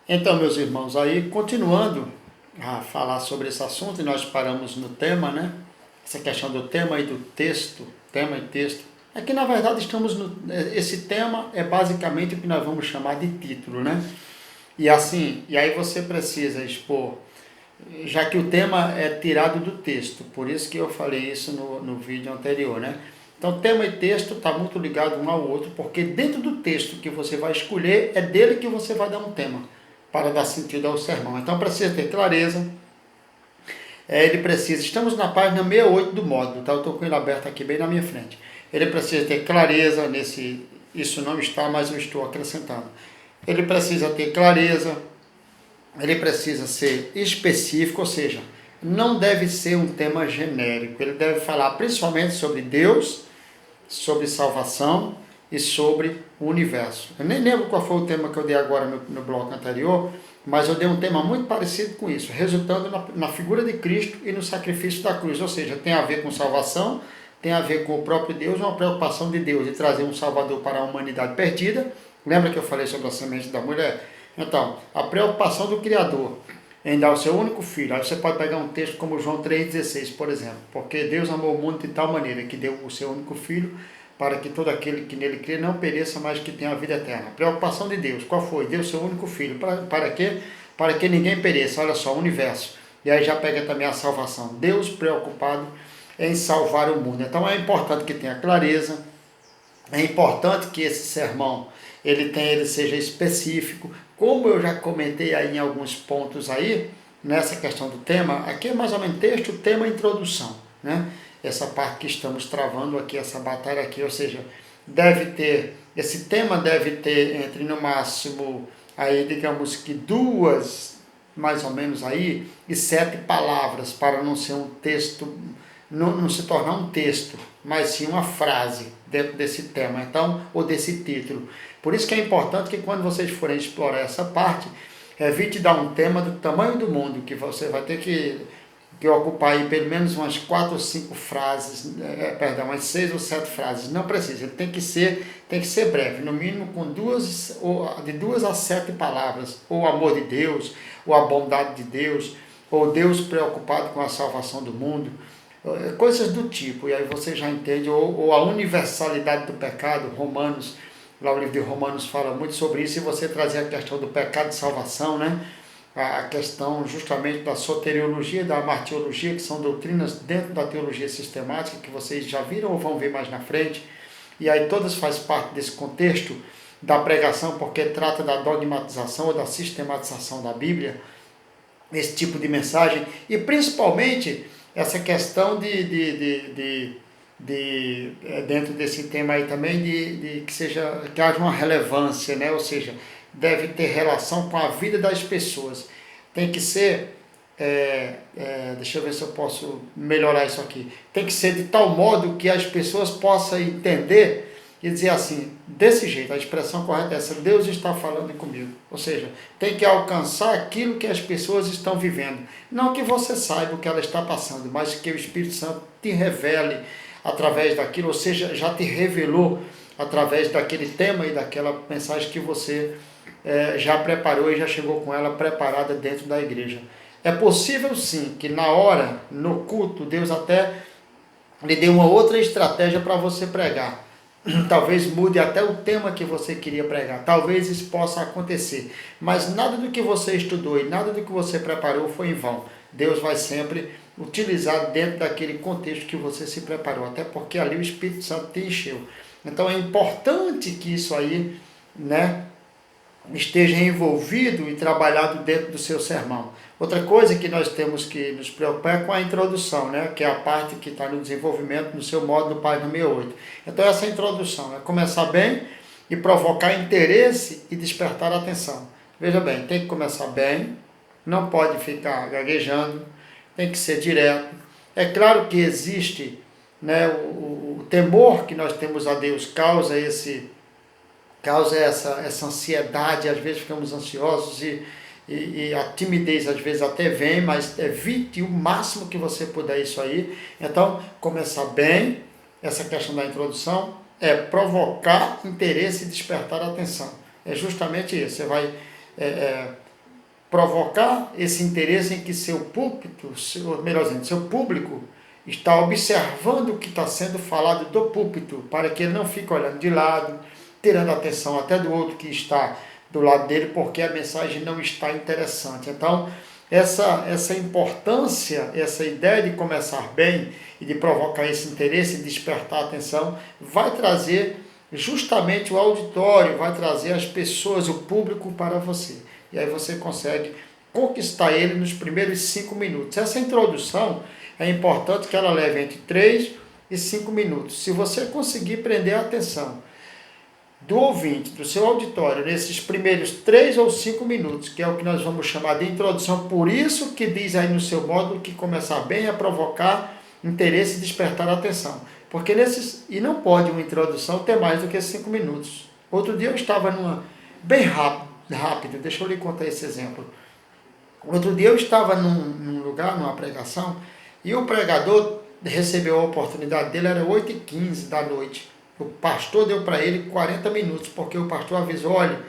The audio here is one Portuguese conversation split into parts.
Então, meus irmãos, aí continuando a falar sobre esse assunto, e nós paramos no tema, né? Essa questão do tema e do texto, tema e texto. É que na verdade estamos no. Esse tema é basicamente o que nós vamos chamar de título, né? E assim, e aí você precisa expor, já que o tema é tirado do texto, por isso que eu falei isso no vídeo anterior, né? Então, tema e texto está muito ligado um ao outro, porque dentro do texto que você vai escolher, é dele que você vai dar um tema, para dar sentido ao sermão. Então, precisa ter clareza, ele precisa, estamos na página 68 do módulo, tá? Eu estou com ele aberto aqui bem na minha frente. Ele precisa ter clareza nesse, isso não está, mas eu estou acrescentando. Ele precisa ter clareza, ele precisa ser específico, ou seja, não deve ser um tema genérico, ele deve falar principalmente sobre Deus, sobre salvação e sobre o universo. Eu nem lembro qual foi o tema que eu dei agora no bloco anterior, mas eu dei um tema muito parecido com isso, resultando na figura de Cristo e no sacrifício da cruz, ou seja, tem a ver com salvação, tem a ver com o próprio Deus, uma preocupação de Deus de trazer um Salvador para a humanidade perdida. Lembra que eu falei sobre a semente da mulher? Então, a preocupação do Criador em dar o seu único filho. Aí você pode pegar um texto como João 3,16, por exemplo. Porque Deus amou o mundo de tal maneira que deu o seu único filho para que todo aquele que nele crê não pereça, mas que tenha a vida eterna. A preocupação de Deus, qual foi? Deu o seu único filho. Para quê? Para que ninguém pereça. Olha só, o universo. E aí já pega também a salvação. Deus preocupado em salvar o mundo. Então é importante que tenha clareza, é importante que esse sermão ele seja específico. Como eu já comentei aí em alguns pontos aí, nessa questão do tema, aqui é mais ou menos texto, tema, introdução, né? Essa parte que estamos travando aqui, essa batalha aqui, ou seja, esse tema deve ter entre no máximo aí, digamos que duas, mais ou menos aí, e 7 palavras, para não ser um texto, não se tornar um texto, mas sim uma frase dentro desse tema, então, ou desse título. Por isso que é importante que quando vocês forem explorar essa parte, evite dar um tema do tamanho do mundo, que você vai ter que ocupar aí pelo menos umas 4 ou 5 frases, perdão, umas 6 ou 7 frases. Não precisa, ele tem que ser breve, no mínimo com de 2 a 7 palavras, ou o amor de Deus, ou a bondade de Deus, ou Deus preocupado com a salvação do mundo, coisas do tipo, e aí você já entende, ou a universalidade do pecado. Romanos, lá o livro de Romanos fala muito sobre isso, e você trazer a questão do pecado de salvação, né? A questão justamente da soteriologia, da martiologia, que são doutrinas dentro da teologia sistemática, que vocês já viram ou vão ver mais na frente, e aí todas fazem parte desse contexto da pregação, porque trata da dogmatização ou da sistematização da Bíblia, esse tipo de mensagem, e principalmente essa questão dentro desse tema aí também, que haja uma relevância, né? Ou seja, deve ter relação com a vida das pessoas. Tem que ser, deixa eu ver se eu posso melhorar isso aqui, tem que ser de tal modo que as pessoas possam entender e dizer assim, desse jeito, a expressão correta é essa: Deus está falando comigo. Ou seja, tem que alcançar aquilo que as pessoas estão vivendo. Não que você saiba o que ela está passando, mas que o Espírito Santo te revele através daquilo, ou seja, já te revelou através daquele tema e daquela mensagem que você já preparou e já chegou com ela preparada dentro da igreja. É possível sim que na hora, no culto, Deus até lhe dê uma outra estratégia para você pregar. Talvez mude até o tema que você queria pregar. Talvez isso possa acontecer. Mas nada do que você estudou e nada do que você preparou foi em vão. Deus vai sempre utilizar dentro daquele contexto que você se preparou. Até porque ali o Espírito Santo te encheu. Então é importante que isso aí, né, esteja envolvido e trabalhado dentro do seu sermão. Outra coisa que nós temos que nos preocupar é com a introdução, né? Que é a parte que está no desenvolvimento no seu módulo página 68. Então essa introdução é começar bem e provocar interesse e despertar atenção. Veja bem, tem que começar bem, não pode ficar gaguejando, tem que ser direto. É claro que existe, né, o temor que nós temos a Deus causa essa ansiedade, às vezes ficamos ansiosos e a timidez às vezes até vem, mas evite o máximo que você puder isso aí. Então, começar bem, essa questão da introdução, é provocar interesse e despertar atenção. É justamente isso, você vai provocar esse interesse em que seu púlpito, melhor dizendo, seu público está observando o que está sendo falado do púlpito, para que ele não fique olhando de lado, tirando a atenção até do outro que está do lado dele, porque a mensagem não está interessante. Então, essa importância, essa ideia de começar bem e de provocar esse interesse e despertar a atenção, vai trazer justamente o auditório, vai trazer as pessoas, o público para você. E aí você consegue conquistar ele nos primeiros 5 minutos. Essa introdução é importante que ela leve entre 3 e 5 minutos. Se você conseguir prender a atenção do ouvinte, do seu auditório, nesses primeiros 3 ou 5 minutos, que é o que nós vamos chamar de introdução, por isso que diz aí no seu módulo que começar bem é provocar interesse e despertar a atenção. Porque e não pode uma introdução ter mais do que 5 minutos. Outro dia eu estava bem rápido, deixa eu lhe contar esse exemplo. Outro dia eu estava num lugar, numa pregação, e o pregador recebeu a oportunidade dele, era 8h15 da noite. O pastor deu para ele 40 minutos, porque o pastor avisou, olha,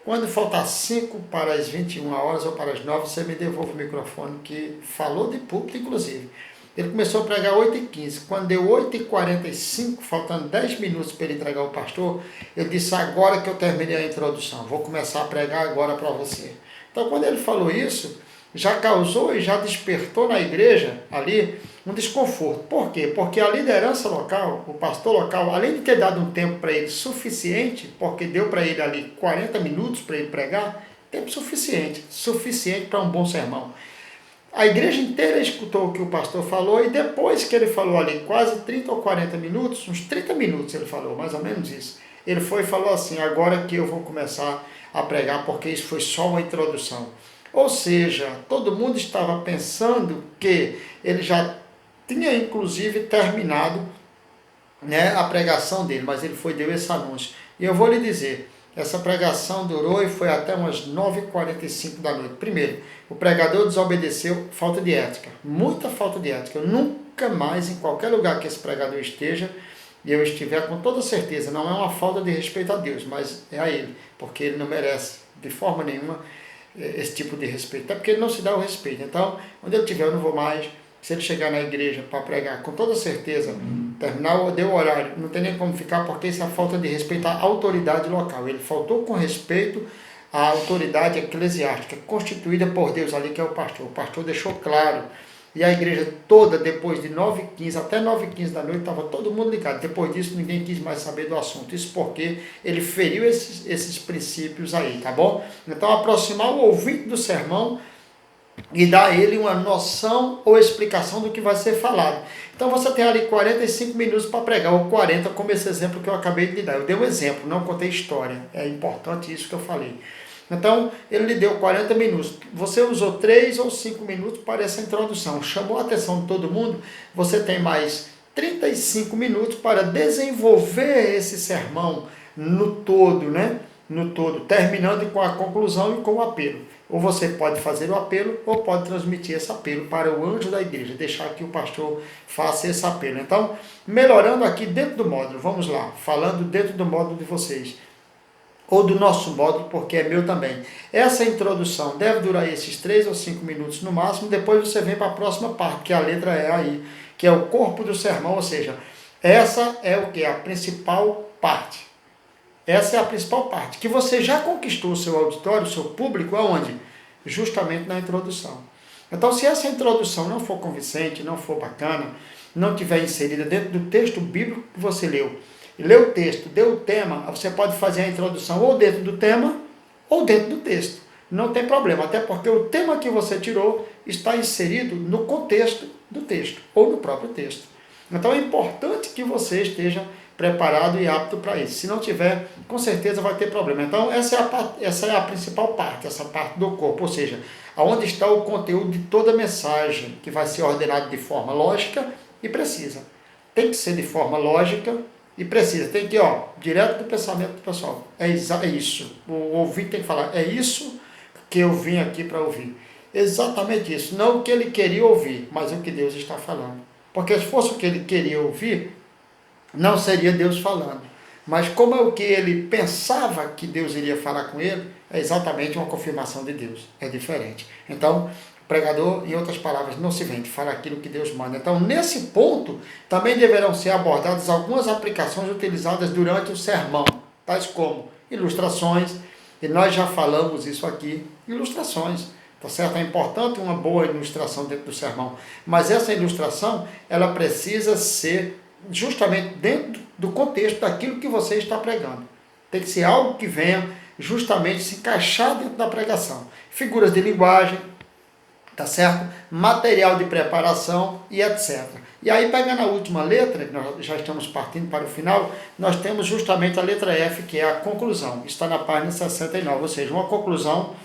quando faltar 5 para as 21 horas ou para as 9, você me devolve o microfone, que falou de púlpito, inclusive. Ele começou a pregar 8h15. Quando deu 8h45, faltando 10 minutos para ele entregar o pastor, eu disse, agora que eu terminei a introdução, vou começar a pregar agora para você. Então, quando ele falou isso, já causou e já despertou na igreja ali um desconforto. Por quê? Porque a liderança local, o pastor local, além de ter dado um tempo para ele suficiente, porque deu para ele ali 40 minutos para ele pregar, tempo suficiente para um bom sermão. A igreja inteira escutou o que o pastor falou e depois que ele falou ali quase 30 ou 40 minutos, uns 30 minutos ele falou, mais ou menos isso, ele foi e falou assim, agora que eu vou começar a pregar, porque isso foi só uma introdução. Ou seja, todo mundo estava pensando que ele já tinha inclusive terminado, né, a pregação dele, mas ele deu esse anúncio. E eu vou lhe dizer, essa pregação durou e foi até umas 9h45 da noite. Primeiro, o pregador desobedeceu, falta de ética, muita falta de ética. Eu nunca mais, em qualquer lugar que esse pregador esteja, e eu estiver com toda certeza, não é uma falta de respeito a Deus, mas é a ele, porque ele não merece de forma nenhuma esse tipo de respeito, até porque ele não se dá o respeito. Então, onde ele estiver, eu não vou mais. Se ele chegar na igreja para pregar, com toda certeza, terminar, deu o horário, não tem nem como ficar, porque isso é a falta de respeito à autoridade local. Ele faltou com respeito à autoridade eclesiástica, constituída por Deus ali, que é o pastor. O pastor deixou claro. E a igreja toda, depois de 9h15, até 9h15 da noite, estava todo mundo ligado. Depois disso, ninguém quis mais saber do assunto. Isso porque ele feriu esses princípios aí, tá bom? Então, aproximar o ouvinte do sermão e dar a ele uma noção ou explicação do que vai ser falado. Então, você tem ali 45 minutos para pregar, ou 40, como esse exemplo que eu acabei de lhe dar. Eu dei um exemplo, não contei história. É importante isso que eu falei. Então, ele lhe deu 40 minutos. Você usou 3 ou 5 minutos para essa introdução. Chamou a atenção de todo mundo. Você tem mais 35 minutos para desenvolver esse sermão no todo, né? No todo, terminando com a conclusão e com o apelo. Ou você pode fazer o apelo, ou pode transmitir esse apelo para o anjo da igreja, deixar que o pastor faça esse apelo. Então, melhorando aqui dentro do módulo, vamos lá, falando dentro do módulo de vocês, ou do nosso módulo, porque é meu também. Essa introdução deve durar esses 3 ou 5 minutos no máximo, depois você vem para a próxima parte, que a letra é aí, que é o corpo do sermão, ou seja, essa é o que? A principal parte. Essa é a principal parte, que você já conquistou o seu auditório, o seu público, aonde? Justamente na introdução. Então, se essa introdução não for convincente, não for bacana, não tiver inserida dentro do texto bíblico que você leu, leu o texto, deu o tema, você pode fazer a introdução ou dentro do tema ou dentro do texto. Não tem problema, até porque o tema que você tirou está inserido no contexto do texto ou no próprio texto. Então é importante que você esteja preparado e apto para isso. Se não tiver, com certeza vai ter problema. Então essa é a principal parte, essa parte do corpo, ou seja, aonde está o conteúdo de toda a mensagem, que vai ser ordenado de forma lógica e precisa. Tem que ser de forma lógica e precisa. Tem que ir, direto do pensamento do pessoal. É isso. O ouvinte tem que falar, é isso que eu vim aqui para ouvir. Exatamente isso. Não o que ele queria ouvir, mas o que Deus está falando. Porque se fosse o que ele queria ouvir, não seria Deus falando. Mas como é o que ele pensava que Deus iria falar com ele, é exatamente uma confirmação de Deus, é diferente. Então, o pregador, em outras palavras, não se vende, fala aquilo que Deus manda. Então, nesse ponto, também deverão ser abordadas algumas aplicações utilizadas durante o sermão, tais como ilustrações, e nós já falamos isso aqui, ilustrações. Tá certo? É importante uma boa ilustração dentro do sermão, mas essa ilustração, ela precisa ser justamente dentro do contexto daquilo que você está pregando. Tem que ser algo que venha justamente se encaixar dentro da pregação. Figuras de linguagem, tá certo? Material de preparação e etc. E aí, pegando a última letra, nós já estamos partindo para o final, nós temos justamente a letra F, que é a conclusão. Está na página 69, ou seja, uma conclusão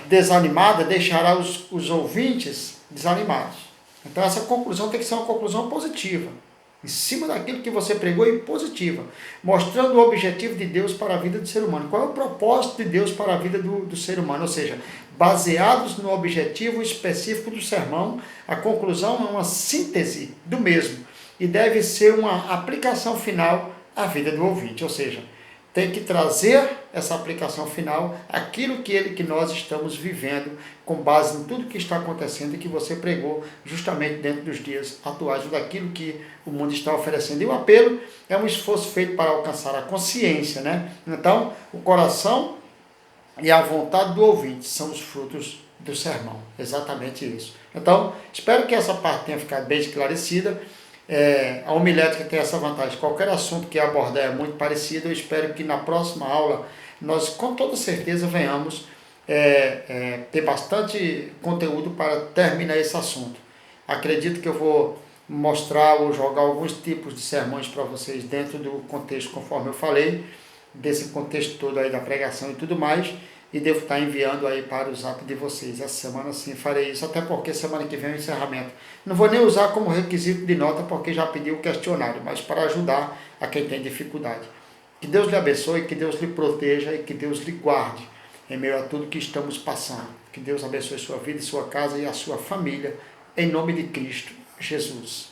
desanimada deixará os ouvintes desanimados. Então essa conclusão tem que ser uma conclusão positiva, em cima daquilo que você pregou e positiva, mostrando o objetivo de Deus para a vida do ser humano. Qual é o propósito de Deus para a vida do ser humano? Ou seja, baseados no objetivo específico do sermão, a conclusão é uma síntese do mesmo e deve ser uma aplicação final à vida do ouvinte, ou seja, tem que trazer essa aplicação final, aquilo que nós estamos vivendo, com base em tudo que está acontecendo e que você pregou justamente dentro dos dias atuais, daquilo que o mundo está oferecendo. E o apelo é um esforço feito para alcançar a consciência, né? Então, o coração e a vontade do ouvinte são os frutos do sermão, exatamente isso. Então, espero que essa parte tenha ficado bem esclarecida. A homilética tem essa vantagem, qualquer assunto que abordar é muito parecido. Eu espero que na próxima aula nós com toda certeza venhamos ter bastante conteúdo para terminar esse assunto. Acredito que eu vou mostrar ou jogar alguns tipos de sermões para vocês dentro do contexto, conforme eu falei, desse contexto todo aí da pregação e tudo mais, e devo estar enviando aí para o zap de vocês. Essa semana sim farei isso, até porque semana que vem é o encerramento. Não vou nem usar como requisito de nota, porque já pedi o questionário, mas para ajudar a quem tem dificuldade. Que Deus lhe abençoe, que Deus lhe proteja e que Deus lhe guarde em meio a tudo que estamos passando. Que Deus abençoe sua vida, sua casa e a sua família, em nome de Cristo Jesus.